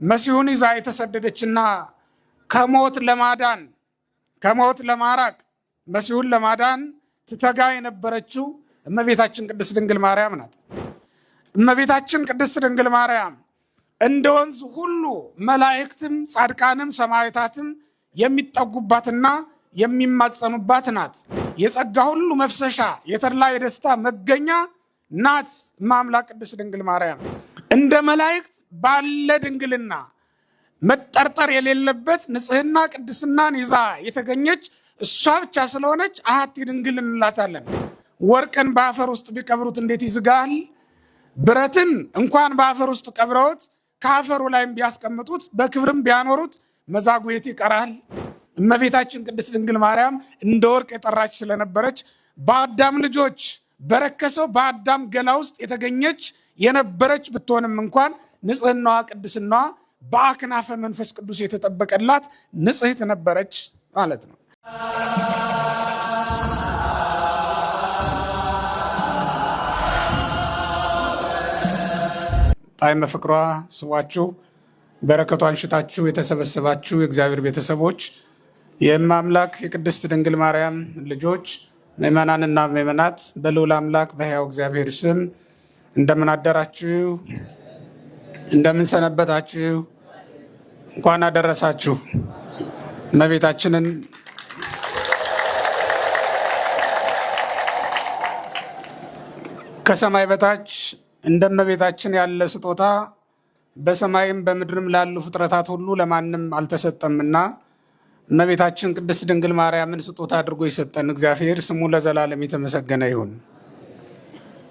መሲሁን ይዛ የተሰደደችና ከሞት ለማራቅ መሲሁን ለማዳን ትተጋ የነበረችው እመቤታችን ቅድስት ድንግል ማርያም ናት። እመቤታችን ቅድስት ድንግል ማርያም እንደ ወንዝ ሁሉ መላእክትም ጻድቃንም ሰማዕታትም የሚጠጉባትና የሚማጸኑባት ናት። የጸጋ ሁሉ መፍሰሻ የተድላ የደስታ መገኛ ናት ማምላክ ቅድስት ድንግል ማርያም። እንደ መላእክት ባለ ድንግልና መጠርጠር የሌለበት ንጽህና ቅድስናን ይዛ የተገኘች እሷ ብቻ ስለሆነች አሐቲ ድንግል እንላታለን። ወርቅን በአፈር ውስጥ ቢቀብሩት እንዴት ይዝጋል? ብረትን እንኳን በአፈር ውስጥ ቀብረውት ከአፈሩ ላይም ቢያስቀምጡት በክብርም ቢያኖሩት መዛጉየት ይቀራል። እመቤታችን ቅድስት ድንግል ማርያም እንደ ወርቅ የጠራች ስለነበረች በአዳም ልጆች በረከሰው በአዳም ገላ ውስጥ የተገኘች የነበረች ብትሆንም እንኳን ንጽህናዋ ቅድስናዋ በአክናፈ መንፈስ ቅዱስ የተጠበቀላት ንጽሕት ነበረች ማለት ነው። ጣዕመ ፍቅሯ ስቧችሁ በረከቷን ሽታችሁ የተሰበሰባችሁ የእግዚአብሔር ቤተሰቦች፣ የእማምላክ የቅድስት ድንግል ማርያም ልጆች፣ ምእመናንና ምእመናት በልዑል አምላክ በሕያው እግዚአብሔር ስም እንደምን አደራችሁ? እንደምን ሰነበታችሁ? እንኳን አደረሳችሁ። እመቤታችንን ከሰማይ በታች እንደ እመቤታችን ያለ ስጦታ በሰማይም በምድርም ላሉ ፍጥረታት ሁሉ ለማንም አልተሰጠምና እመቤታችን ቅድስት ድንግል ማርያምን ስጦታ አድርጎ የሰጠን እግዚአብሔር ስሙ ለዘላለም የተመሰገነ ይሁን።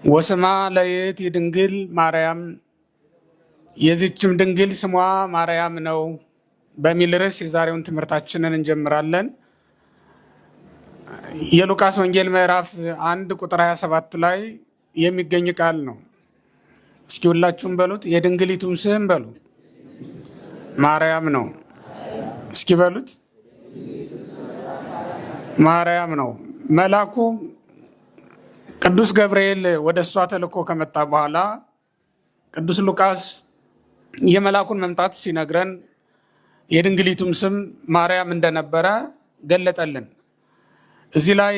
ወስማ ለይእቲ ድንግል ማርያም፣ የዚችም ድንግል ስሟ ማርያም ነው በሚል ርዕስ የዛሬውን ትምህርታችንን እንጀምራለን። የሉቃስ ወንጌል ምዕራፍ 1 ቁጥር 27 ላይ የሚገኝ ቃል ነው። እስኪ ሁላችሁም በሉት። የድንግሊቱም ስም በሉ ማርያም ነው። እስኪ በሉት ማርያም ነው። መልአኩ ቅዱስ ገብርኤል ወደ እሷ ተልኮ ከመጣ በኋላ ቅዱስ ሉቃስ የመልአኩን መምጣት ሲነግረን የድንግሊቱም ስም ማርያም እንደነበረ ገለጠልን። እዚህ ላይ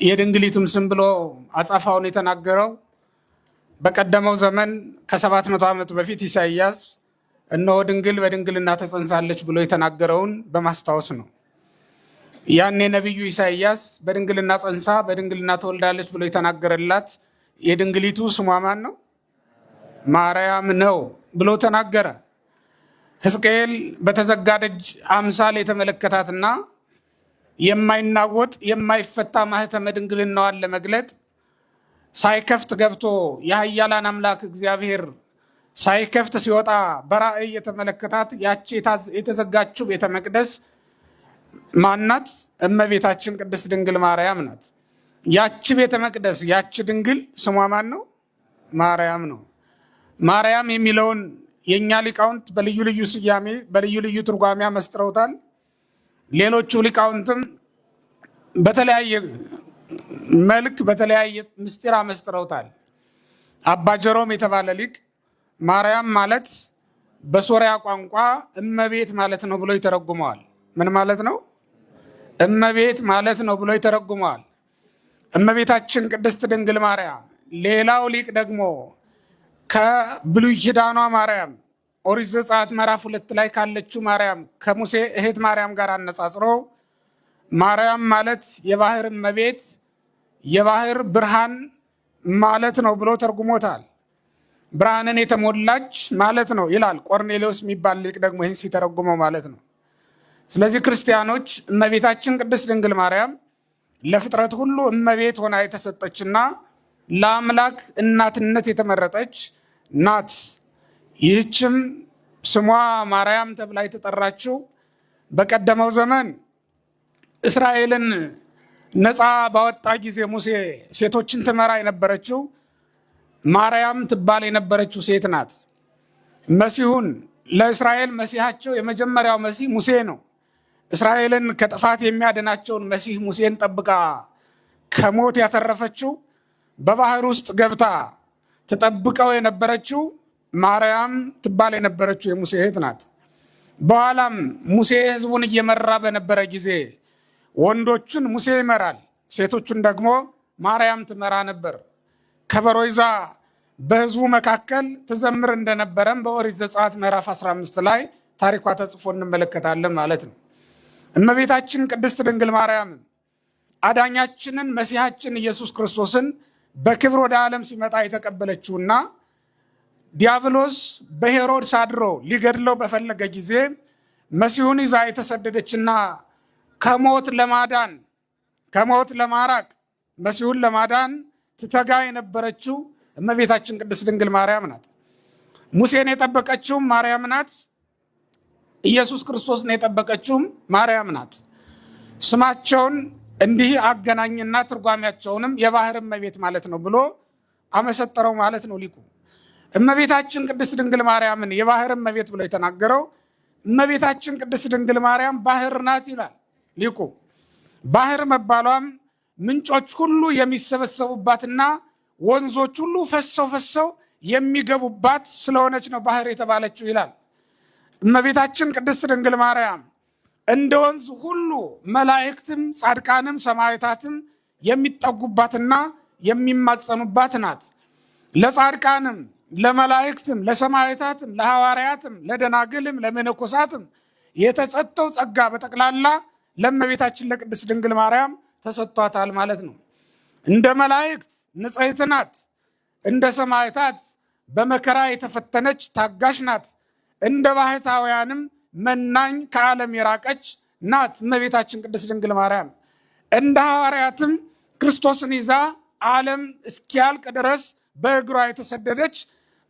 የድንግሊቱም ስም ብሎ አጻፋውን የተናገረው በቀደመው ዘመን ከ700 ዓመት በፊት ኢሳይያስ እነሆ ድንግል በድንግልና ተጸንሳለች ብሎ የተናገረውን በማስታወስ ነው። ያኔ ነቢዩ ኢሳይያስ በድንግልና ጸንሳ በድንግልና ተወልዳለች ብሎ የተናገረላት የድንግሊቱ ስሟ ማን ነው? ማርያም ነው ብሎ ተናገረ። ሕዝቅኤል በተዘጋ ደጅ አምሳል የተመለከታትና የማይናወጥ የማይፈታ ማህተመ ድንግልናዋን ለመግለጥ ሳይከፍት ገብቶ የኃያላን አምላክ እግዚአብሔር ሳይከፍት ሲወጣ በራእይ የተመለከታት ያቺ የተዘጋችው ቤተ መቅደስ ማናት? እመቤታችን ቅድስት ድንግል ማርያም ናት። ያቺ ቤተ መቅደስ ያቺ ድንግል ስሟ ማን ነው? ማርያም ነው። ማርያም የሚለውን የእኛ ሊቃውንት በልዩ ልዩ ስያሜ በልዩ ልዩ ትርጓሜ መስጥረውታል። ሌሎቹ ሊቃውንትም በተለያየ መልክ በተለያየ ምስጢር መስጥረውታል። አባ ጀሮም የተባለ ሊቅ ማርያም ማለት በሶሪያ ቋንቋ እመቤት ማለት ነው ብሎ ይተረጉመዋል። ምን ማለት ነው? እመቤት ማለት ነው ብሎ ይተረጉመዋል። እመቤታችን ቅድስት ድንግል ማርያም። ሌላው ሊቅ ደግሞ ከብሉይ ኪዳኗ ማርያም ኦሪት ዘጸአት ምዕራፍ 2 ላይ ካለችው ማርያም ከሙሴ እህት ማርያም ጋር አነጻጽሮ ማርያም ማለት የባህር እመቤት የባህር ብርሃን ማለት ነው ብሎ ተርጉሞታል። ብርሃንን የተሞላች ማለት ነው ይላል። ቆርኔሌዎስ የሚባል ሊቅ ደግሞ ይህን ሲተረጉመው ማለት ነው። ስለዚህ ክርስቲያኖች እመቤታችን ቅድስት ድንግል ማርያም ለፍጥረት ሁሉ እመቤት ሆና የተሰጠችና ለአምላክ እናትነት የተመረጠች ናት። ይህችም ስሟ ማርያም ተብላ የተጠራችው በቀደመው ዘመን እስራኤልን ነፃ ባወጣ ጊዜ ሙሴ ሴቶችን ትመራ የነበረችው ማርያም ትባል የነበረችው ሴት ናት። መሲሁን ለእስራኤል መሲሃቸው የመጀመሪያው መሲህ ሙሴ ነው። እስራኤልን ከጥፋት የሚያድናቸውን መሲህ ሙሴን ጠብቃ ከሞት ያተረፈችው በባህር ውስጥ ገብታ ተጠብቀው የነበረችው ማርያም ትባል የነበረችው የሙሴ እህት ናት። በኋላም ሙሴ ህዝቡን እየመራ በነበረ ጊዜ ወንዶቹን ሙሴ ይመራል፣ ሴቶቹን ደግሞ ማርያም ትመራ ነበር። ከበሮ ይዛ በህዝቡ መካከል ትዘምር እንደነበረም በኦሪት ዘጸአት ምዕራፍ 15 ላይ ታሪኳ ተጽፎ እንመለከታለን ማለት ነው። እመቤታችን ቅድስት ድንግል ማርያም አዳኛችንን መሲሐችን ኢየሱስ ክርስቶስን በክብር ወደ ዓለም ሲመጣ የተቀበለችውና ዲያብሎስ በሄሮድስ አድሮ ሊገድለው በፈለገ ጊዜ መሲሁን ይዛ የተሰደደችና ከሞት ለማራቅ መሲሁን ለማዳን ትተጋ የነበረችው እመቤታችን ቅድስት ድንግል ማርያም ናት። ሙሴን የጠበቀችውም ማርያም ናት። ኢየሱስ ክርስቶስን የጠበቀችውም ማርያም ናት። ስማቸውን እንዲህ አገናኝና ትርጓሜያቸውንም የባህር እመቤት ማለት ነው ብሎ አመሰጠረው ማለት ነው ሊቁ። እመቤታችን ቅድስት ድንግል ማርያምን የባህር እመቤት ብሎ የተናገረው እመቤታችን ቅድስት ድንግል ማርያም ባህር ናት ይላል ሊቁ። ባህር መባሏም ምንጮች ሁሉ የሚሰበሰቡባትና ወንዞች ሁሉ ፈሰው የሚገቡባት ስለሆነች ነው ባህር የተባለችው ይላል። እመቤታችን ቅድስት ድንግል ማርያም እንደ ወንዝ ሁሉ መላእክትም ጻድቃንም ሰማዕታትም የሚጠጉባትና የሚማጸኑባት ናት። ለጻድቃንም ለመላእክትም ለሰማዕታትም ለሐዋርያትም ለደናግልም ለመነኮሳትም የተሰጠው ጸጋ በጠቅላላ ለእመቤታችን ለቅድስት ድንግል ማርያም ተሰጥቷታል ማለት ነው። እንደ መላእክት ንጽሕት ናት። እንደ ሰማዕታት በመከራ የተፈተነች ታጋሽ ናት። እንደ ባህታውያንም መናኝ ከዓለም የራቀች ናት እመቤታችን ቅድስት ድንግል ማርያም። እንደ ሐዋርያትም ክርስቶስን ይዛ ዓለም እስኪያልቅ ድረስ በእግሯ የተሰደደች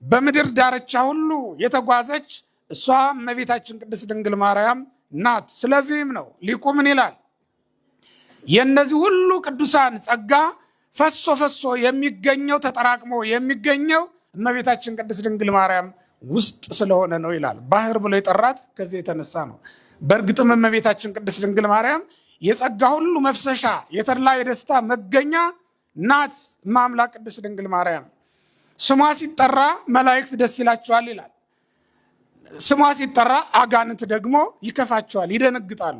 በምድር ዳርቻ ሁሉ የተጓዘች እሷ እመቤታችን ቅድስት ድንግል ማርያም ናት። ስለዚህም ነው ሊቁ ምን ይላል? የእነዚህ ሁሉ ቅዱሳን ጸጋ ፈሶ የሚገኘው ተጠራቅሞ የሚገኘው እመቤታችን ቅድስት ድንግል ማርያም ውስጥ ስለሆነ ነው ይላል። ባህር ብሎ የጠራት ከዚህ የተነሳ ነው። በእርግጥም እመቤታችን ቅድስት ድንግል ማርያም የጸጋ ሁሉ መፍሰሻ የተድላ የደስታ መገኛ ናት። እማምላክ ቅድስት ድንግል ማርያም ስሟ ሲጠራ መላእክት ደስ ይላቸዋል ይላል። ስሟ ሲጠራ አጋንንት ደግሞ ይከፋቸዋል፣ ይደነግጣሉ።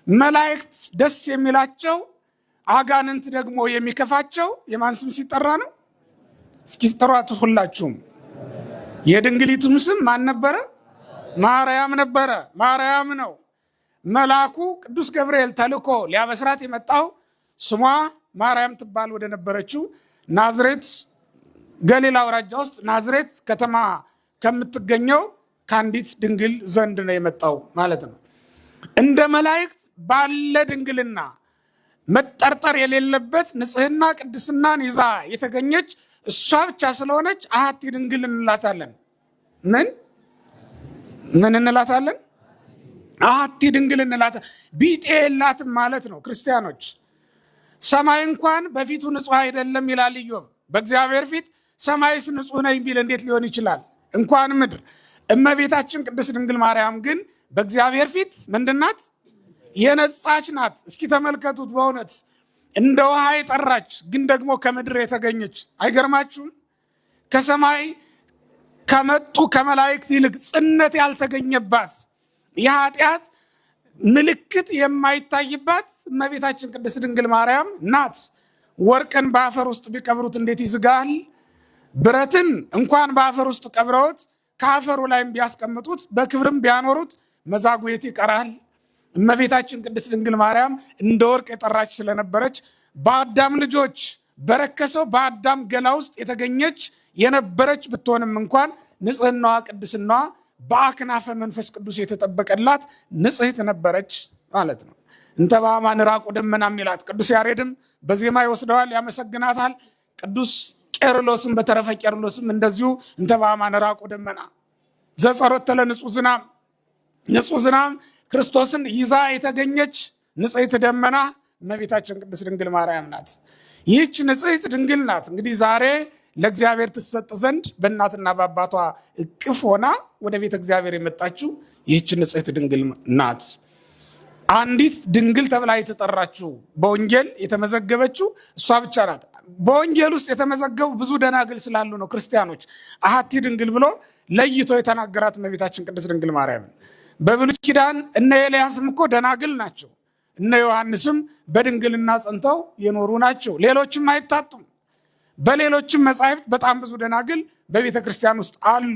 መላእክት ደስ የሚላቸው አጋንንት ደግሞ የሚከፋቸው የማን ስም ሲጠራ ነው? እስኪ ጠሯት ሁላችሁም። የድንግሊቱም ስም ማን ነበረ? ማርያም ነበረ። ማርያም ነው። መልአኩ ቅዱስ ገብርኤል ተልኮ ሊያበስራት የመጣው ስሟ ማርያም ትባል ወደ ነበረችው ናዝሬት ገሊላ አውራጃ ውስጥ ናዝሬት ከተማ ከምትገኘው ከአንዲት ድንግል ዘንድ ነው የመጣው ማለት ነው። እንደ መላእክት ባለ ድንግልና መጠርጠር የሌለበት ንጽህና ቅድስናን ይዛ የተገኘች እሷ ብቻ ስለሆነች አሐቲ ድንግል እንላታለን። ምን እንላታለን? አሐቲ ድንግል እንላታለን። ቢጤ የላትም ማለት ነው። ክርስቲያኖች ሰማይ እንኳን በፊቱ ንጹህ አይደለም ይላል ኢዮብ። በእግዚአብሔር ፊት ሰማይስ ንጹህ ነኝ ቢል እንዴት ሊሆን ይችላል? እንኳን ምድር። እመቤታችን ቅድስት ድንግል ማርያም ግን በእግዚአብሔር ፊት ምንድናት? የነጻች ናት። እስኪ ተመልከቱት። በእውነት እንደ ውሃ የጠራች ግን ደግሞ ከምድር የተገኘች አይገርማችሁም? ከሰማይ ከመጡ ከመላእክት ይልቅ ጽነት ያልተገኘባት የኃጢአት ምልክት የማይታይባት እመቤታችን ቅድስት ድንግል ማርያም ናት። ወርቅን በአፈር ውስጥ ቢቀብሩት እንዴት ይዝጋል? ብረትን እንኳን በአፈር ውስጥ ቀብረውት ከአፈሩ ላይም ቢያስቀምጡት በክብርም ቢያኖሩት መዛጉየት ይቀራል። እመቤታችን ቅድስት ድንግል ማርያም እንደ ወርቅ የጠራች ስለነበረች በአዳም ልጆች በረከሰው በአዳም ገላ ውስጥ የተገኘች የነበረች ብትሆንም እንኳን ንጽህናዋ ቅድስናዋ በአክናፈ መንፈስ ቅዱስ የተጠበቀላት ንጽሕት ነበረች ማለት ነው። እንተ በአማን ራቁ ደመና የሚላት ቅዱስ ያሬድም በዜማ ይወስደዋል፣ ያመሰግናታል። ቅዱስ ቄርሎስም በተረፈ ቄርሎስም እንደዚሁ እንተ በአማን ራቁ ደመና ዘጸሮተ ለንጹህ ዝናም፣ ንጹህ ዝናም ክርስቶስን ይዛ የተገኘች ንጽሕት ደመና እመቤታችን ቅድስት ድንግል ማርያም ናት። ይህች ንጽሕት ድንግል ናት እንግዲህ ዛሬ ለእግዚአብሔር ትሰጥ ዘንድ በእናትና በአባቷ እቅፍ ሆና ወደ ቤተ እግዚአብሔር የመጣችው ይህች ንጽሕት ድንግል ናት። አንዲት ድንግል ተብላ የተጠራችው በወንጌል የተመዘገበችው እሷ ብቻ ናት። በወንጌል ውስጥ የተመዘገቡ ብዙ ደናግል ስላሉ ነው ክርስቲያኖች አሐቲ ድንግል ብሎ ለይቶ የተናገራት እመቤታችን ቅድስት ድንግል ማርያም። በብሉይ ኪዳን እነ ኤልያስም እኮ ደናግል ናቸው። እነ ዮሐንስም በድንግልና ጸንተው የኖሩ ናቸው። ሌሎችም አይታጡም። በሌሎችም መጻሕፍት በጣም ብዙ ደናግል በቤተ ክርስቲያን ውስጥ አሉ።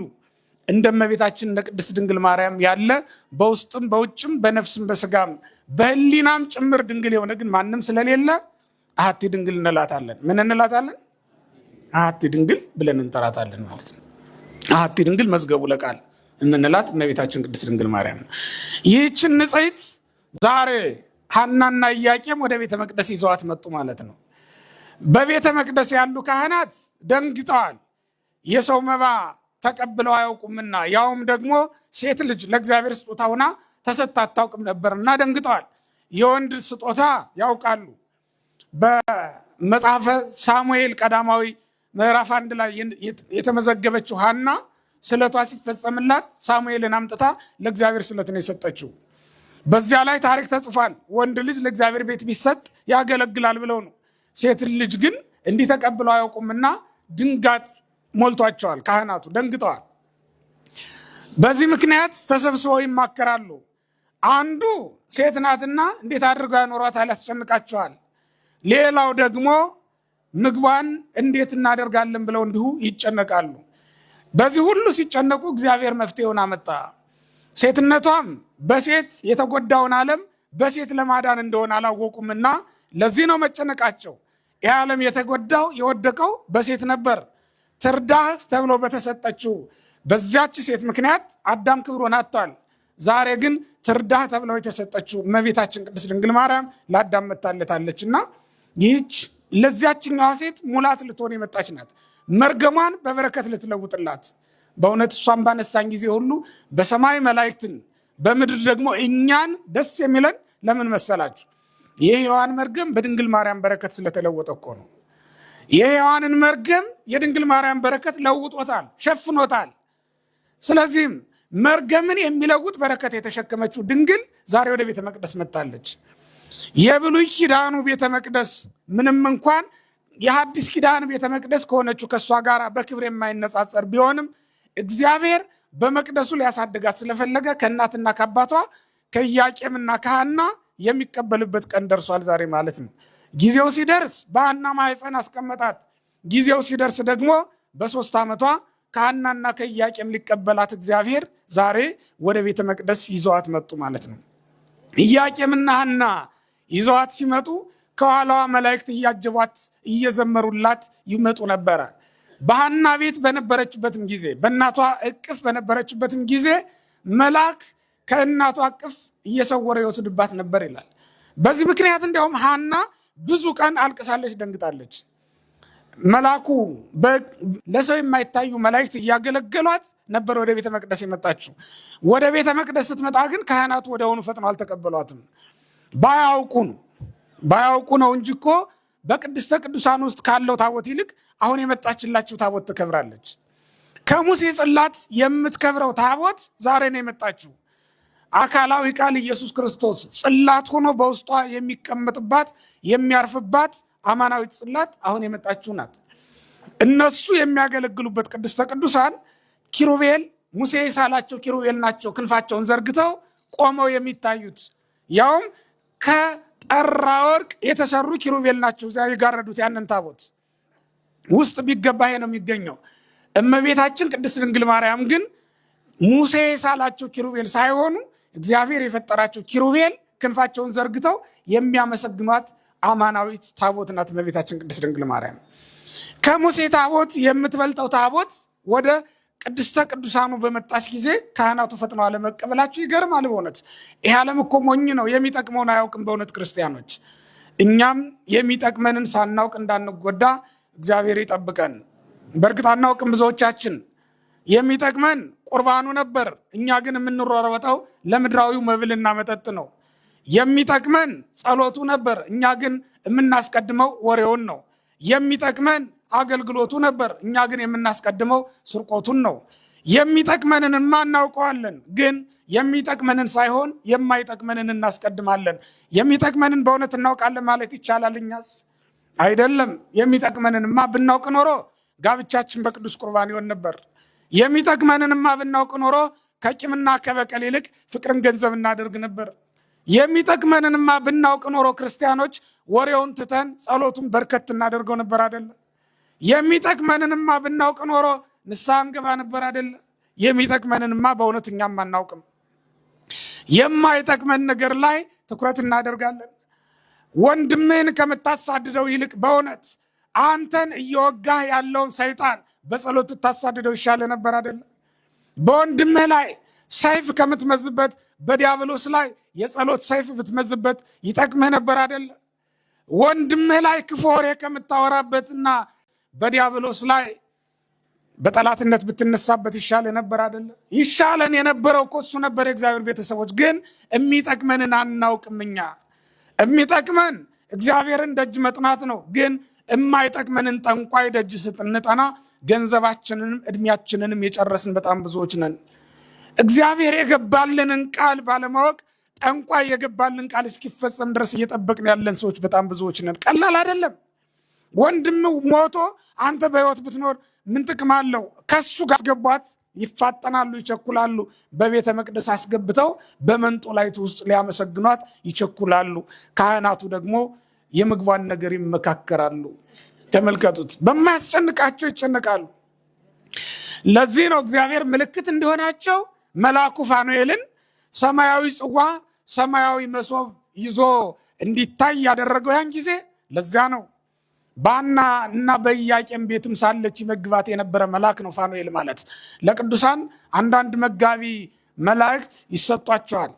እንደመቤታችን እንደ ቅድስት ድንግል ማርያም ያለ በውስጥም በውጭም በነፍስም በስጋም በህሊናም ጭምር ድንግል የሆነ ግን ማንም ስለሌለ አሐቲ ድንግል እንላታለን። ምን እንላታለን? አሐቲ ድንግል ብለን እንጠራታለን ማለት ነው። አሐቲ ድንግል መዝገቡ ለቃል እንላት እመቤታችን ቅድስት ድንግል ማርያም ነው። ይህችን ንጽሕት ዛሬ ሐናና ኢያቄም ወደ ቤተ መቅደስ ይዘዋት መጡ ማለት ነው። በቤተ መቅደስ ያሉ ካህናት ደንግጠዋል። የሰው መባ ተቀብለው አያውቁምና ያውም ደግሞ ሴት ልጅ ለእግዚአብሔር ስጦታ ሆና ተሰጥታ አታውቅም ነበርና ደንግጠዋል። የወንድ ስጦታ ያውቃሉ። በመጽሐፈ ሳሙኤል ቀዳማዊ ምዕራፍ 1 ላይ የተመዘገበችው ሐና ስለቷ ሲፈጸምላት ሳሙኤልን አምጥታ ለእግዚአብሔር ስለትን የሰጠችው በዚያ ላይ ታሪክ ተጽፏል። ወንድ ልጅ ለእግዚአብሔር ቤት ቢሰጥ ያገለግላል ብለው ነው። ሴት ልጅ ግን እንዲህ ተቀብለው አያውቁምና ድንጋጥ ሞልቷቸዋል። ካህናቱ ደንግጠዋል። በዚህ ምክንያት ተሰብስበው ይማከራሉ። አንዱ ሴት ናትና እንዴት አድርገው ያኖሯታል፣ ያስጨንቃቸዋል። ሌላው ደግሞ ምግቧን እንዴት እናደርጋለን ብለው እንዲሁ ይጨነቃሉ። በዚህ ሁሉ ሲጨነቁ እግዚአብሔር መፍትሄውን አመጣ። ሴትነቷም በሴት የተጎዳውን ዓለም በሴት ለማዳን እንደሆነ አላወቁምና ለዚህ ነው መጨነቃቸው። ይህ ዓለም የተጎዳው የወደቀው በሴት ነበር። ትርዳህ ተብሎ በተሰጠችው በዚያች ሴት ምክንያት አዳም ክብሩን አጥቷል። ዛሬ ግን ትርዳህ ተብለው የተሰጠችው እመቤታችን ቅድስት ድንግል ማርያም ለአዳም መታለታለችና ይህች ለዚያችኛዋ ሴት ሙላት ልትሆን የመጣች ናት። መርገሟን በበረከት ልትለውጥላት። በእውነት እሷን ባነሳን ጊዜ ሁሉ በሰማይ መላእክትን በምድር ደግሞ እኛን ደስ የሚለን ለምን መሰላችሁ? የሔዋን መርገም በድንግል ማርያም በረከት ስለተለወጠ እኮ ነው። የሔዋንን መርገም የድንግል ማርያም በረከት ለውጦታል፣ ሸፍኖታል። ስለዚህም መርገምን የሚለውጥ በረከት የተሸከመችው ድንግል ዛሬ ወደ ቤተ መቅደስ መጥታለች። የብሉይ ኪዳኑ ቤተ መቅደስ ምንም እንኳን የሐዲስ ኪዳን ቤተ መቅደስ ከሆነችው ከእሷ ጋር በክብር የማይነጻጸር ቢሆንም እግዚአብሔር በመቅደሱ ሊያሳድጋት ስለፈለገ ከእናትና ከአባቷ ከኢያቄምና ከሐና የሚቀበልበት ቀን ደርሷል ዛሬ ማለት ነው። ጊዜው ሲደርስ በሐና ማኅፀን አስቀመጣት። ጊዜው ሲደርስ ደግሞ በ3 ዓመቷ ከሐናና ከኢያቄም ሊቀበላት እግዚአብሔር ዛሬ ወደ ቤተ መቅደስ ይዘዋት መጡ ማለት ነው። ኢያቄምና ሐና ይዘዋት ሲመጡ ከኋላዋ መላእክት እያጀቧት እየዘመሩላት ይመጡ ነበረ። በሐና ቤት በነበረችበትም ጊዜ በእናቷ እቅፍ በነበረችበትም ጊዜ መልአክ ከእናቷ እቅፍ እየሰወረ ይወስድባት ነበር ይላል። በዚህ ምክንያት እንዲያውም ሐና ብዙ ቀን አልቅሳለች፣ ደንግጣለች። መልአኩ ለሰው የማይታዩ መላእክት እያገለገሏት ነበር ወደ ቤተ መቅደስ የመጣችው። ወደ ቤተ መቅደስ ስትመጣ ግን ካህናቱ ወዲያውኑ ፈጥነው አልተቀበሏትም። ባያውቁ ነው እንጂ እኮ በቅድስተ ቅዱሳን ውስጥ ካለው ታቦት ይልቅ አሁን የመጣችላችሁ ታቦት ትከብራለች። ከሙሴ ጽላት የምትከብረው ታቦት ዛሬ ነው የመጣችው። አካላዊ ቃል ኢየሱስ ክርስቶስ ጽላት ሆኖ በውስጧ የሚቀመጥባት የሚያርፍባት አማናዊት ጽላት አሁን የመጣችው ናት። እነሱ የሚያገለግሉበት ቅድስተ ቅዱሳን ኪሩቤል፣ ሙሴ የሳላቸው ኪሩቤል ናቸው። ክንፋቸውን ዘርግተው ቆመው የሚታዩት ያውም ከጠራ ወርቅ የተሰሩ ኪሩቤል ናቸው። እዚያ የጋረዱት ያንን ታቦት ውስጥ ቢገባ ነው የሚገኘው። እመቤታችን ቅድስት ድንግል ማርያም ግን ሙሴ የሳላቸው ኪሩቤል ሳይሆኑ እግዚአብሔር የፈጠራቸው ኪሩቤል ክንፋቸውን ዘርግተው የሚያመሰግኗት አማናዊት ታቦት ናት እመቤታችን ቅድስት ድንግል ማርያም። ከሙሴ ታቦት የምትበልጠው ታቦት ወደ ቅድስተ ቅዱሳኑ በመጣች ጊዜ ካህናቱ ፈጥነው አለመቀበላቸው ይገርማል። በእውነት ይህ ዓለም እኮ ሞኝ ነው፣ የሚጠቅመውን አያውቅም። በእውነት ክርስቲያኖች እኛም የሚጠቅመንን ሳናውቅ እንዳንጎዳ እግዚአብሔር ይጠብቀን። በእርግጥ አናውቅም ብዙዎቻችን። የሚጠቅመን ቁርባኑ ነበር፣ እኛ ግን የምንሯሯጠው ለምድራዊው መብልና መጠጥ ነው። የሚጠቅመን ጸሎቱ ነበር፣ እኛ ግን የምናስቀድመው ወሬውን ነው። የሚጠቅመን አገልግሎቱ ነበር፣ እኛ ግን የምናስቀድመው ስርቆቱን ነው። የሚጠቅመንን እናውቀዋለን፣ ግን የሚጠቅመንን ሳይሆን የማይጠቅመንን እናስቀድማለን። የሚጠቅመንን በእውነት እናውቃለን ማለት ይቻላል? እኛስ አይደለም። የሚጠቅመንንማ ብናውቅ ኖሮ ጋብቻችን በቅዱስ ቁርባን ይሆን ነበር። የሚጠቅመንንማ ብናውቅ ኖሮ ከቂምና ከበቀል ይልቅ ፍቅርን ገንዘብ እናደርግ ነበር። የሚጠቅመንንማ ብናውቅ ኖሮ ክርስቲያኖች ወሬውን ትተን ጸሎቱን በርከት እናደርገው ነበር አይደለ? የሚጠቅመንንማ ብናውቅ ኖሮ ንስሐ እንገባ ነበር አይደለ? የሚጠቅመንንማ በእውነት እኛም አናውቅም። የማይጠቅመን ነገር ላይ ትኩረት እናደርጋለን። ወንድምህን ከምታሳድደው ይልቅ በእውነት አንተን እየወጋህ ያለውን ሰይጣን በጸሎት ታሳድደው ይሻለ ነበር አይደለ? በወንድምህ ላይ ሰይፍ ከምትመዝበት በዲያብሎስ ላይ የጸሎት ሰይፍ ብትመዝበት ይጠቅምህ ነበር አይደለ? ወንድምህ ላይ ክፉ ወሬ ከምታወራበትና በዲያብሎስ ላይ በጠላትነት ብትነሳበት ይሻለ ነበር አይደለ? ይሻለን የነበረው እኮ እሱ ነበር። የእግዚአብሔር ቤተሰቦች ግን የሚጠቅመንን አናውቅም። እኛ የሚጠቅመን እግዚአብሔርን ደጅ መጥናት ነው። ግን የማይጠቅመንን ጠንቋይ ደጅ ስንጠና ገንዘባችንንም እድሜያችንንም የጨረስን በጣም ብዙዎች ነን። እግዚአብሔር የገባልንን ቃል ባለማወቅ ጠንቋይ የገባልን ቃል እስኪፈጸም ድረስ እየጠበቅን ያለን ሰዎች በጣም ብዙዎች ነን። ቀላል አይደለም። ወንድም ሞቶ አንተ በህይወት ብትኖር ምን ጥቅም አለው? ከሱ ጋር አስገቧት፣ ይፋጠናሉ፣ ይቸኩላሉ። በቤተ መቅደስ አስገብተው በመንጦላይቱ ውስጥ ሊያመሰግኗት ይቸኩላሉ። ካህናቱ ደግሞ የምግቧን ነገር ይመካከራሉ። ተመልከቱት፣ በማያስጨንቃቸው ይጨነቃሉ። ለዚህ ነው እግዚአብሔር ምልክት እንዲሆናቸው መልአኩ ፋኑኤልን ሰማያዊ ጽዋ፣ ሰማያዊ መሶብ ይዞ እንዲታይ ያደረገው ያን ጊዜ። ለዚያ ነው በሐና እና በኢያቄም ቤትም ሳለች ይመግባት የነበረ መልአክ ነው ፋኑኤል ማለት። ለቅዱሳን አንዳንድ መጋቢ መላእክት ይሰጧቸዋል።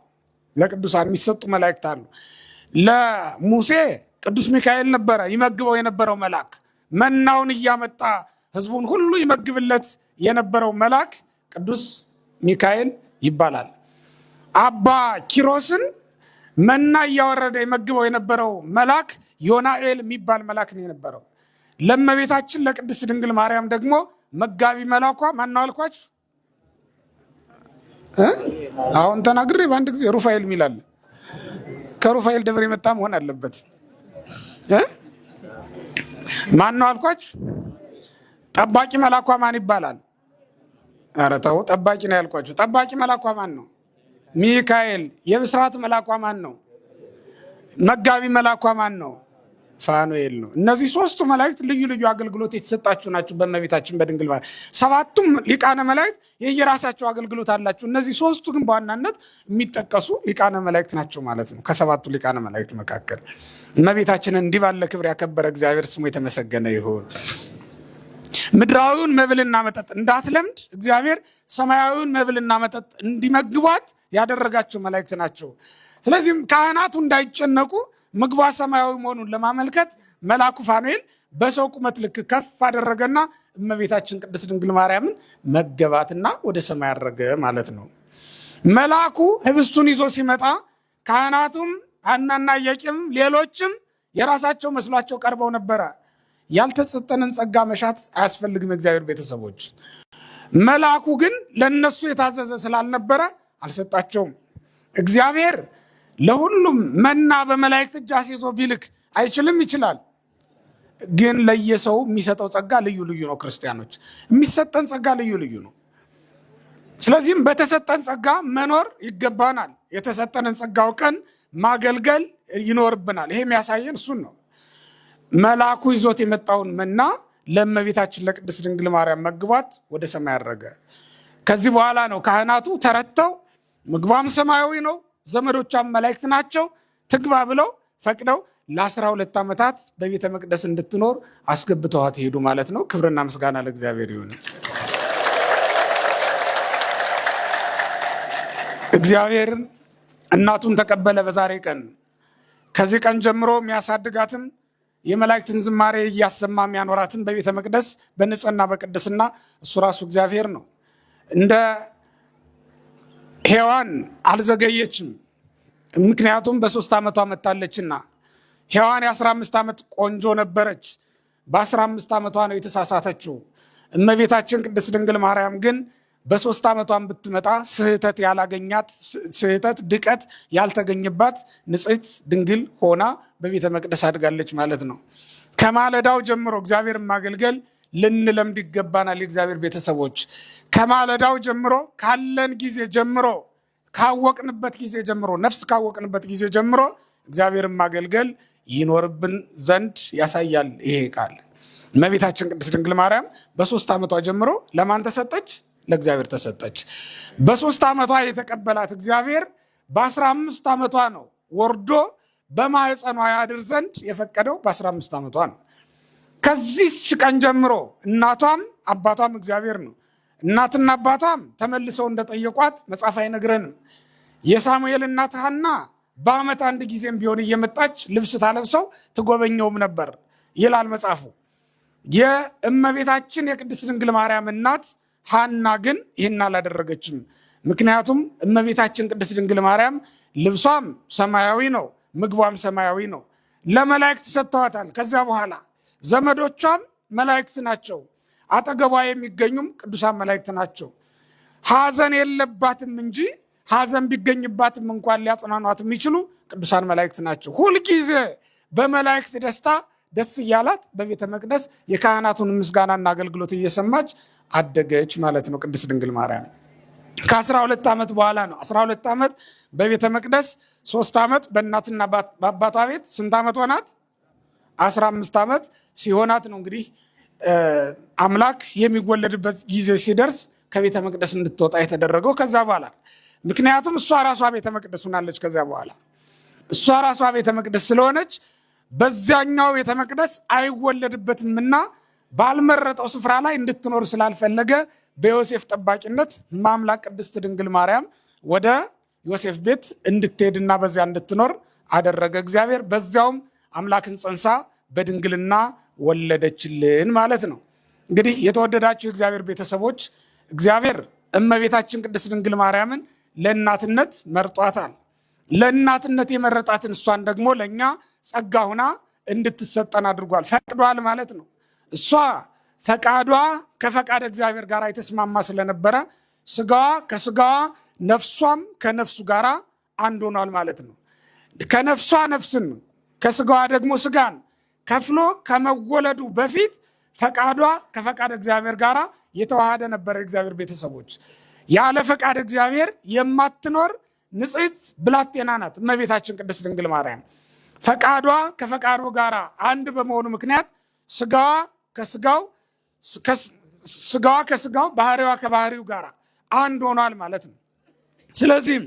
ለቅዱሳን የሚሰጡ መላእክት አሉ። ለሙሴ ቅዱስ ሚካኤል ነበረ ይመግበው የነበረው መልአክ። መናውን እያመጣ ህዝቡን ሁሉ ይመግብለት የነበረው መልአክ ቅዱስ ሚካኤል ይባላል። አባ ኪሮስን መና እያወረደ ይመግበው የነበረው መልአክ ዮናኤል የሚባል መልአክ ነው የነበረው። ለእመቤታችን ለቅድስት ድንግል ማርያም ደግሞ መጋቢ መልአኳ ማነው አልኳችሁ? አሁን ተናግሬ በአንድ ጊዜ ሩፋኤል የሚላል ከሩፋኤል ደብር የመጣ መሆን አለበት። ማነው አልኳችሁ? ጠባቂ መልአኳ ማን ይባላል? ኧረ ተው፣ ጠባቂ ነው ያልኳችሁ። ጠባቂ መልአኳ ማን ነው? ሚካኤል። የብስራት መልአኳ ማን ነው? መጋቢ መልአኳ ማን ነው? ፋኑኤል ነው። እነዚህ ሶስቱ መላእክት ልዩ ልዩ አገልግሎት የተሰጣችሁ ናቸው በእመቤታችን በድንግል ማርያም። ሰባቱም ሊቃነ መላእክት የየራሳቸው አገልግሎት አላቸው። እነዚህ ሶስቱ ግን በዋናነት የሚጠቀሱ ሊቃነ መላእክት ናቸው ማለት ነው። ከሰባቱ ሊቃነ መላእክት መካከል እመቤታችንን እንዲህ ባለ ክብር ያከበረ እግዚአብሔር ስሙ የተመሰገነ ይሁን። ምድራዊውን መብልና መጠጥ እንዳትለምድ እግዚአብሔር ሰማያዊውን መብልና መጠጥ እንዲመግቧት ያደረጋቸው መላእክት ናቸው። ስለዚህም ካህናቱ እንዳይጨነቁ ምግቧ ሰማያዊ መሆኑን ለማመልከት መልአኩ ፋኑኤል በሰው ቁመት ልክ ከፍ አደረገና እመቤታችን ቅድስት ድንግል ማርያምን መገባትና ወደ ሰማይ አረገ ማለት ነው። መልአኩ ህብስቱን ይዞ ሲመጣ ካህናቱም ሐናና ኢያቄም ሌሎችም የራሳቸው መስሏቸው ቀርበው ነበረ። ያልተሰጠንን ጸጋ መሻት አያስፈልግም። እግዚአብሔር ቤተሰቦች፣ መልአኩ ግን ለነሱ የታዘዘ ስላልነበረ አልሰጣቸውም። እግዚአብሔር ለሁሉም መና በመላእክት እጅ አስይዞ ቢልክ አይችልም? ይችላል። ግን ለየሰው የሚሰጠው ጸጋ ልዩ ልዩ ነው። ክርስቲያኖች፣ የሚሰጠን ጸጋ ልዩ ልዩ ነው። ስለዚህም በተሰጠን ጸጋ መኖር ይገባናል። የተሰጠንን ጸጋ አውቀን ማገልገል ይኖርብናል። ይሄ የሚያሳየን እሱን ነው። መልአኩ ይዞት የመጣውን መና ለእመቤታችን ለቅድስት ድንግል ማርያም መግቧት ወደ ሰማይ አረገ። ከዚህ በኋላ ነው ካህናቱ ተረተው ምግቧም ሰማያዊ ነው፣ ዘመዶቿም መላእክት ናቸው፣ ትግባ ብለው ፈቅደው ለ12 ዓመታት በቤተ መቅደስ እንድትኖር አስገብተዋት ሄዱ ማለት ነው። ክብርና ምስጋና ለእግዚአብሔር ይሁን። እግዚአብሔር እናቱን ተቀበለ በዛሬ ቀን። ከዚህ ቀን ጀምሮ የሚያሳድጋትም የመላእክትን ዝማሬ እያሰማ የሚያኖራትን በቤተ መቅደስ በንጽህና በቅድስና እሱ ራሱ እግዚአብሔር ነው። እንደ ሔዋን አልዘገየችም። ምክንያቱም በ3 ዓመቷ መታለችና። ሔዋን የ15 ዓመት ቆንጆ ነበረች። በ15 ዓመቷ ነው የተሳሳተችው። እመቤታችን ቅድስት ድንግል ማርያም ግን በ3 ዓመቷን ብትመጣ ስህተት ያላገኛት፣ ስህተት ድቀት ያልተገኘባት ንጽሕት ድንግል ሆና በቤተ መቅደስ አድጋለች ማለት ነው። ከማለዳው ጀምሮ እግዚአብሔርን ማገልገል ልንለምድ ይገባናል። የእግዚአብሔር ቤተሰቦች ከማለዳው ጀምሮ ካለን ጊዜ ጀምሮ ካወቅንበት ጊዜ ጀምሮ ነፍስ ካወቅንበት ጊዜ ጀምሮ እግዚአብሔርን ማገልገል ይኖርብን ዘንድ ያሳያል ይሄ ቃል። እመቤታችን ቅድስት ድንግል ማርያም በ3 ዓመቷ ጀምሮ ለማን ተሰጠች? ለእግዚአብሔር ተሰጠች። በ3 ዓመቷ የተቀበላት እግዚአብሔር በ15 ዓመቷ ነው ወርዶ በማህፀኗ ያድር ዘንድ የፈቀደው። በ15 ዓመቷ ነው። ከዚህ ቀን ጀምሮ እናቷም አባቷም እግዚአብሔር ነው። እናትና አባቷም ተመልሰው እንደጠየቋት መጽሐፍ አይነግረንም። የሳሙኤል እናት ሐና በዓመት አንድ ጊዜም ቢሆን እየመጣች ልብስ ታለብሰው ትጎበኘውም ነበር ይላል መጽሐፉ። የእመቤታችን የቅድስት ድንግል ማርያም እናት ሐና ግን ይህን አላደረገችም። ምክንያቱም እመቤታችን ቅድስት ድንግል ማርያም ልብሷም ሰማያዊ ነው፣ ምግቧም ሰማያዊ ነው። ለመላእክት ሰጥተዋታል። ከዚያ በኋላ ዘመዶቿም መላእክት ናቸው። አጠገቧ የሚገኙም ቅዱሳን መላእክት ናቸው። ሐዘን የለባትም እንጂ ሐዘን ቢገኝባትም እንኳን ሊያጽናኗት የሚችሉ ቅዱሳን መላእክት ናቸው። ሁልጊዜ በመላእክት ደስታ ደስ እያላት በቤተ መቅደስ የካህናቱን ምስጋናና አገልግሎት እየሰማች አደገች ማለት ነው። ቅድስት ድንግል ማርያም ከ12 ዓመት በኋላ ነው 12 ዓመት በቤተ መቅደስ 3 ዓመት በእናትና በአባቷ ቤት ስንት ዓመት ሆናት? 15 ዓመት ሲሆናት ነው እንግዲህ አምላክ የሚወለድበት ጊዜ ሲደርስ ከቤተ መቅደስ እንድትወጣ የተደረገው። ከዛ በኋላ ምክንያቱም እሷ ራሷ ቤተ መቅደስ ሆናለች። ከዚያ በኋላ እሷ ራሷ ቤተ መቅደስ ስለሆነች በዚያኛው ቤተ መቅደስ አይወለድበትምና ባልመረጠው ስፍራ ላይ እንድትኖር ስላልፈለገ በዮሴፍ ጠባቂነት ማምላክ ቅድስት ድንግል ማርያም ወደ ዮሴፍ ቤት እንድትሄድና በዚያ እንድትኖር አደረገ እግዚአብሔር። በዚያውም አምላክን ጸንሳ በድንግልና ወለደችልን ማለት ነው። እንግዲህ የተወደዳችሁ የእግዚአብሔር ቤተሰቦች እግዚአብሔር እመቤታችን ቅድስት ድንግል ማርያምን ለእናትነት መርጧታል። ለእናትነት የመረጣትን እሷን ደግሞ ለእኛ ጸጋ ሁና እንድትሰጠን አድርጓል፣ ፈቅዷል ማለት ነው። እሷ ፈቃዷ ከፈቃድ እግዚአብሔር ጋር የተስማማ ስለነበረ ስጋዋ ከስጋዋ ነፍሷም ከነፍሱ ጋር አንድ ሆኗል ማለት ነው። ከነፍሷ ነፍስን ከስጋዋ ደግሞ ስጋን ከፍሎ ከመወለዱ በፊት ፈቃዷ ከፈቃድ እግዚአብሔር ጋር የተዋሃደ ነበር። እግዚአብሔር ቤተሰቦች ያለ ፈቃድ እግዚአብሔር የማትኖር ንጽሕት ብላቴና ናት እመቤታችን ቅድስት ድንግል ማርያም። ፈቃዷ ከፈቃዱ ጋር አንድ በመሆኑ ምክንያት ስጋዋ ከስጋው ባህሪዋ ከባህሪው ጋር አንድ ሆኗል ማለት ነው። ስለዚህም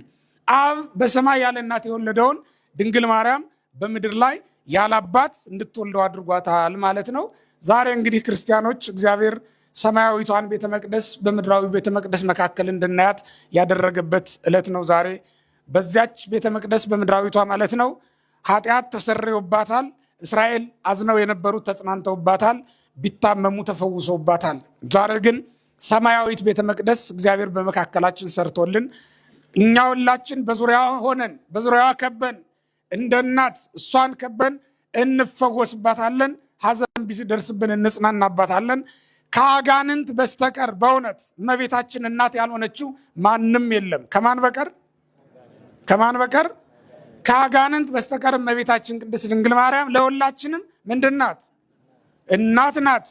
አብ በሰማይ ያለ እናት የወለደውን ድንግል ማርያም በምድር ላይ ያለ አባት እንድትወልደው አድርጓታል ማለት ነው። ዛሬ እንግዲህ ክርስቲያኖች እግዚአብሔር ሰማያዊቷን ቤተ መቅደስ በምድራዊ ቤተ መቅደስ መካከል እንድናያት ያደረገበት ዕለት ነው ዛሬ። በዚያች ቤተ መቅደስ በምድራዊቷ ማለት ነው ኃጢአት ተሰርዮባታል። እስራኤል አዝነው የነበሩት ተጽናንተውባታል፣ ቢታመሙ ተፈውሰውባታል። ዛሬ ግን ሰማያዊት ቤተ መቅደስ እግዚአብሔር በመካከላችን ሰርቶልን እኛ ሁላችን በዙሪያዋ ሆነን በዙሪያዋ ከበን እንደ እናት እሷን ከበን እንፈወስባታለን። ሐዘን ቢደርስብን እንጽናናባታለን። ከአጋንንት በስተቀር በእውነት እመቤታችን እናት ያልሆነችው ማንም የለም። ከማን በቀር? ከአጋንንት በስተቀር እመቤታችን ቅድስት ድንግል ማርያም ለሁላችንም ምንድን ናት? እናት ናት።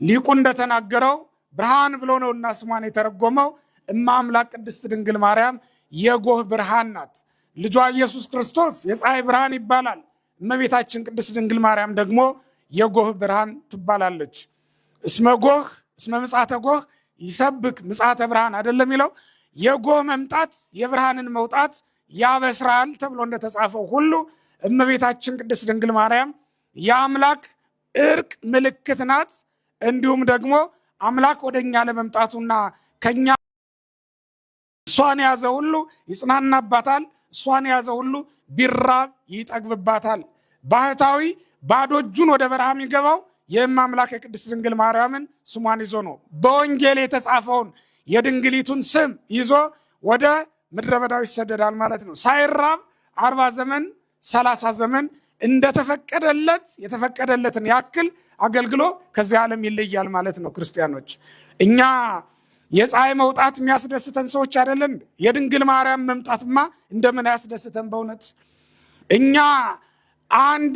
ሊቁ እንደተናገረው ብርሃን ብሎ ነውና ስሟን የተረጎመው እመ አምላክ ቅድስት ድንግል ማርያም የጎህ ብርሃን ናት። ልጇ ኢየሱስ ክርስቶስ የፀሐይ ብርሃን ይባላል። እመቤታችን ቅድስት ድንግል ማርያም ደግሞ የጎህ ብርሃን ትባላለች። እስመ ምጽአተ ጎህ ይሰብክ ምጽአተ ብርሃን አይደለም ይለው። የጎህ መምጣት የብርሃንን መውጣት ያበስራል ተብሎ እንደተጻፈው ሁሉ እመቤታችን ቅድስት ድንግል ማርያም የአምላክ እርቅ ምልክት ናት። እንዲሁም ደግሞ አምላክ ወደኛ ለመምጣቱና ከኛ እሷን የያዘ ሁሉ ይጽናናባታል፣ እሷን የያዘ ሁሉ ቢራብ ይጠግብባታል። ባህታዊ ባዶ እጁን ወደ በረሃ የሚገባው የእማምላክ የቅድስት ድንግል ማርያምን ስሟን ይዞ ነው። በወንጌል የተጻፈውን የድንግሊቱን ስም ይዞ ወደ ምድረ በዳው ይሰደዳል ማለት ነው። ሳይራብ 40 ዘመን 30 ዘመን እንደተፈቀደለት የተፈቀደለትን ያክል አገልግሎ ከዚህ ዓለም ይለያል ማለት ነው። ክርስቲያኖች እኛ የፀሐይ መውጣት የሚያስደስተን ሰዎች አይደለን። የድንግል ማርያም መምጣትማ እንደምን ያስደስተን በእውነት። እኛ አንድ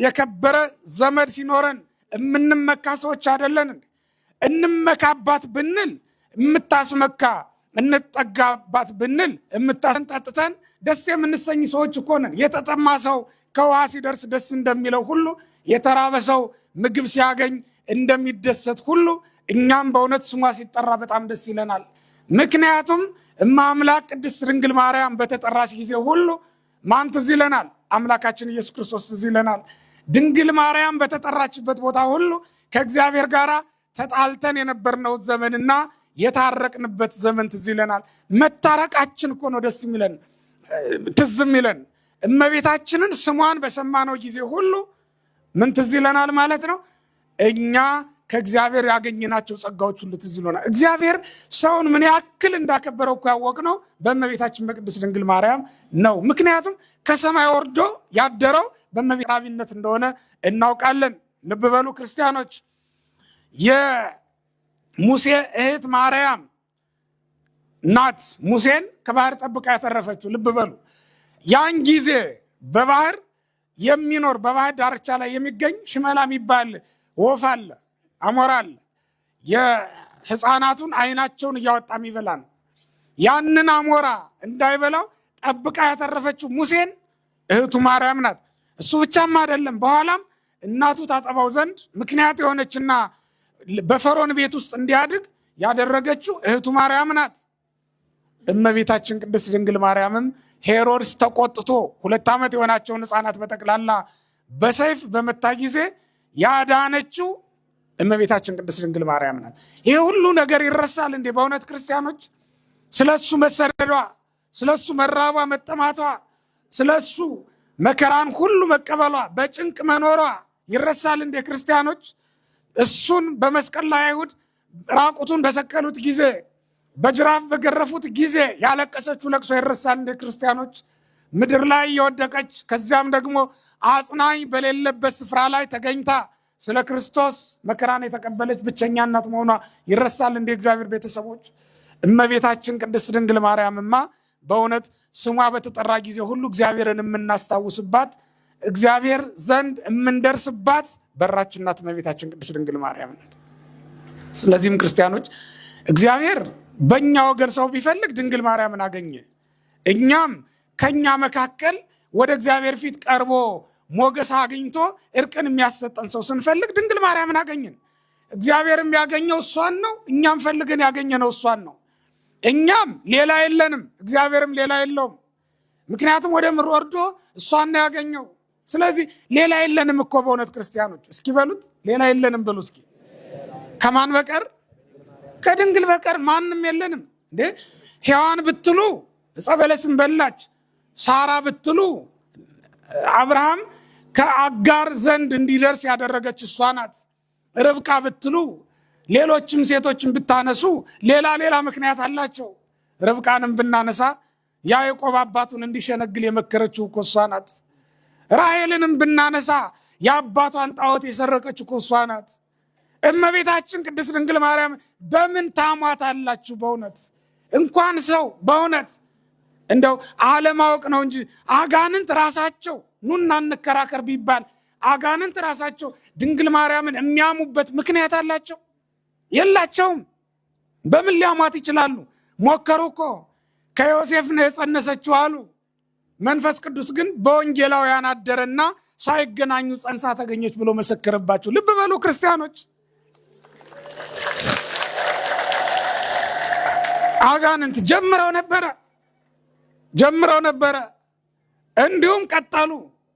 የከበረ ዘመድ ሲኖረን የምንመካ ሰዎች አይደለን። እንመካባት ብንል የምታስመካ፣ እንጠጋባት ብንል የምታስንጠጥተን ደስ የምንሰኝ ሰዎች እኮ ነን። የተጠማ ሰው ከውሃ ሲደርስ ደስ እንደሚለው ሁሉ የተራበ ሰው ምግብ ሲያገኝ እንደሚደሰት ሁሉ እኛም በእውነት ስሟ ሲጠራ በጣም ደስ ይለናል። ምክንያቱም እማምላክ ቅድስት ድንግል ማርያም በተጠራች ጊዜ ሁሉ ማን ትዝ ይለናል? አምላካችን ኢየሱስ ክርስቶስ ትዝ ይለናል። ድንግል ማርያም በተጠራችበት ቦታ ሁሉ ከእግዚአብሔር ጋር ተጣልተን የነበርነው ዘመንና የታረቅንበት ዘመን ትዝ ይለናል። መታረቃችን እኮ ነው ደስ የሚለን ትዝ የሚለን። እመቤታችንን ስሟን በሰማነው ጊዜ ሁሉ ምን ትዝ ይለናል ማለት ነው? እኛ ከእግዚአብሔር ያገኘናቸው ጸጋዎች ሁሉ ትዝ ይለናል። እግዚአብሔር ሰውን ምን ያክል እንዳከበረው እኮ ያወቅነው በእመቤታችን በቅድስት ድንግል ማርያም ነው። ምክንያቱም ከሰማይ ወርዶ ያደረው በእመቤታዊነት እንደሆነ እናውቃለን። ልብ በሉ ክርስቲያኖች። የሙሴ እህት ማርያም ናት ሙሴን ከባህር ጠብቃ ያተረፈችው። ልብ በሉ። ያን ጊዜ በባህር የሚኖር በባህር ዳርቻ ላይ የሚገኝ ሽመላ የሚባል ወፍ አለ፣ አሞራ አለ። የህፃናቱን አይናቸውን እያወጣ የሚበላ ነው። ያንን አሞራ እንዳይበላው ጠብቃ ያተረፈችው ሙሴን እህቱ ማርያም ናት። እሱ ብቻም አይደለም፣ በኋላም እናቱ ታጠባው ዘንድ ምክንያት የሆነችና በፈርዖን ቤት ውስጥ እንዲያድግ ያደረገችው እህቱ ማርያም ናት። እመቤታችን ቅድስት ድንግል ማርያምም ሄሮድስ ተቆጥቶ 2 ዓመት የሆናቸውን ህፃናት በጠቅላላ በሰይፍ በመታ ጊዜ ያዳነችው እመቤታችን ቅድስት ድንግል ማርያም ናት። ይሄ ሁሉ ነገር ይረሳል እንዴ? በእውነት ክርስቲያኖች፣ ስለሱ መሰደዷ፣ ስለሱ መራቧ፣ መጠማቷ፣ ስለሱ መከራን ሁሉ መቀበሏ፣ በጭንቅ መኖሯ ይረሳል እንዴ ክርስቲያኖች? እሱን በመስቀል ላይ አይሁድ ራቁቱን በሰቀሉት ጊዜ፣ በጅራፍ በገረፉት ጊዜ ያለቀሰችው ለቅሶ ይረሳል እንዴ ክርስቲያኖች? ምድር ላይ የወደቀች ከዚያም ደግሞ አጽናኝ በሌለበት ስፍራ ላይ ተገኝታ ስለ ክርስቶስ መከራን የተቀበለች ብቸኛ እናት መሆኗ ይረሳል እንዴ እግዚአብሔር ቤተሰቦች? እመቤታችን ቅድስት ድንግል ማርያምማ በእውነት ስሟ በተጠራ ጊዜ ሁሉ እግዚአብሔርን የምናስታውስባት፣ እግዚአብሔር ዘንድ የምንደርስባት በራችን ናት እመቤታችን ቅድስት ድንግል ማርያም ናት። ስለዚህም ክርስቲያኖች እግዚአብሔር በእኛ ወገን ሰው ቢፈልግ ድንግል ማርያምን አገኘ። እኛም ከኛ መካከል ወደ እግዚአብሔር ፊት ቀርቦ ሞገስ አግኝቶ እርቅን የሚያሰጠን ሰው ስንፈልግ ድንግል ማርያምን አገኘን። እግዚአብሔርም ያገኘው እሷን ነው። እኛም ፈልገን ያገኘነው እሷን ነው። እኛም ሌላ የለንም፣ እግዚአብሔርም ሌላ የለውም። ምክንያቱም ወደ ምድር ወርዶ እሷን ነው ያገኘው። ስለዚህ ሌላ የለንም እኮ በእውነት ክርስቲያኖች፣ እስኪ በሉት ሌላ የለንም በሉ እስኪ። ከማን በቀር? ከድንግል በቀር ማንም የለንም እንዴ። ሔዋን ብትሉ ዕፀ በለስን በላች። ሳራ ብትሉ አብርሃም ከአጋር ዘንድ እንዲደርስ ያደረገች እሷ ናት። ርብቃ ብትሉ ሌሎችም ሴቶችን ብታነሱ ሌላ ምክንያት አላቸው። ርብቃንም ብናነሳ ያዕቆብ አባቱን እንዲሸነግል የመከረችው እኮ እሷ ናት። ራሔልንም ብናነሳ የአባቷን ጣዖት የሰረቀችው እኮ እሷ ናት። እመቤታችን ቅድስት ድንግል ማርያም በምን ታሟታላችሁ? በእውነት እንኳን ሰው በእውነት እንደው አለማወቅ ነው እንጂ አጋንንት ራሳቸው ኑና እንከራከር ቢባል አጋንንት ራሳቸው ድንግል ማርያምን የሚያሙበት ምክንያት አላቸው? የላቸውም። በምን ሊያሟት ይችላሉ? ሞከሩ እኮ። ከዮሴፍ ነው የጸነሰችው አሉ። መንፈስ ቅዱስ ግን በወንጌላውያን አደረና ሳይገናኙ ጸንሳ ተገኘች ብሎ መሰከረባቸው። ልብ በሉ ክርስቲያኖች። አጋንንት ጀምረው ነበረ እንዲሁም ቀጠሉ።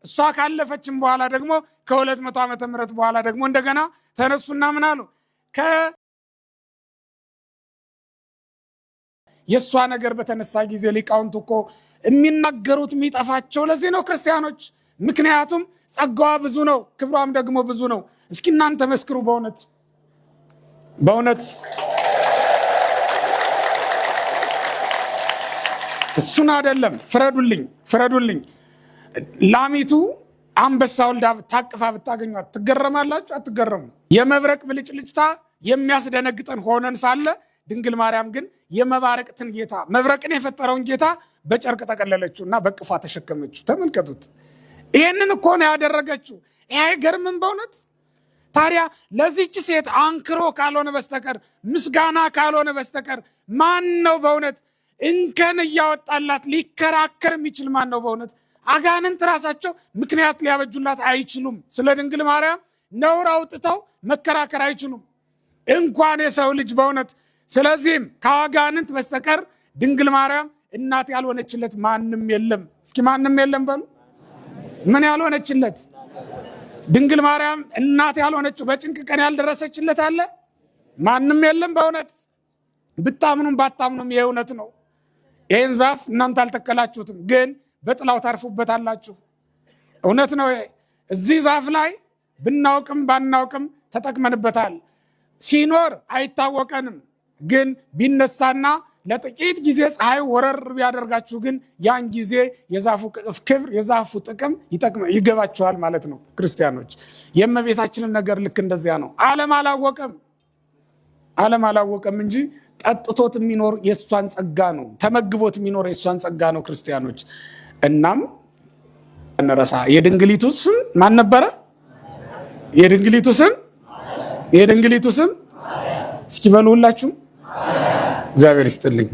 እሷ ካለፈችም በኋላ ደግሞ ከ200 ዓመተ ምህረት በኋላ ደግሞ እንደገና ተነሱና ምን አሉ? የእሷ ነገር በተነሳ ጊዜ ሊቃውንቱ እኮ የሚናገሩት የሚጠፋቸው ለዚህ ነው ክርስቲያኖች። ምክንያቱም ጸጋዋ ብዙ ነው፣ ክብሯም ደግሞ ብዙ ነው። እስኪ እናንተ መስክሩ። በእውነት እሱን አይደለም ፍረዱልኝ። ላሚቱ አንበሳ ወልዳ ታቅፋ ብታገኟት ትገረማላችሁ? አትገረሙ? የመብረቅ ብልጭልጭታ የሚያስደነግጠን ሆነን ሳለ ድንግል ማርያም ግን የመባረቅትን ጌታ መብረቅን የፈጠረውን ጌታ በጨርቅ ጠቀለለችው እና በቅፏ ተሸከመችው። ተመልከቱት። ይህንን እኮ ነው ያደረገችው። ይሄ አይገርምም? በእውነት ታዲያ ለዚህች ሴት አንክሮ ካልሆነ በስተቀር ምስጋና ካልሆነ በስተቀር ማን ነው በእውነት እንከን እያወጣላት ሊከራከር የሚችል? ማን ነው በእውነት? አጋንንት ራሳቸው ምክንያት ሊያበጁላት አይችሉም። ስለ ድንግል ማርያም ነውር አውጥተው መከራከር አይችሉም፣ እንኳን የሰው ልጅ በእውነት። ስለዚህም ከአጋንንት በስተቀር ድንግል ማርያም እናት ያልሆነችለት ማንም የለም። እስኪ ማንም የለም በሉ። ምን ያልሆነችለት? ድንግል ማርያም እናት ያልሆነችው በጭንቅ ቀን ያልደረሰችለት አለ? ማንም የለም በእውነት። ብታምኑም ባታምኑም ይሄ እውነት ነው። ይህን ዛፍ እናንተ አልተከላችሁትም፣ ግን በጥላው ታርፉበታላችሁ። እውነት ነው። እዚህ ዛፍ ላይ ብናውቅም ባናውቅም ተጠቅመንበታል። ሲኖር አይታወቀንም፣ ግን ቢነሳና ለጥቂት ጊዜ ፀሐይ ወረር ቢያደርጋችሁ ግን ያን ጊዜ የዛፉ ክብር የዛፉ ጥቅም ይገባችኋል ማለት ነው። ክርስቲያኖች የእመቤታችንን ነገር ልክ እንደዚያ ነው። ዓለም አላወቀም እንጂ ጠጥቶት የሚኖር የእሷን ጸጋ ነው። ተመግቦት የሚኖር የእሷን ጸጋ ነው። ክርስቲያኖች እናም እንረሳ። የድንግሊቱ ስም ማን ነበረ? የድንግሊቱ ስም እስኪ በሉ ሁላችሁም። እግዚአብሔር ይስጥልኝ።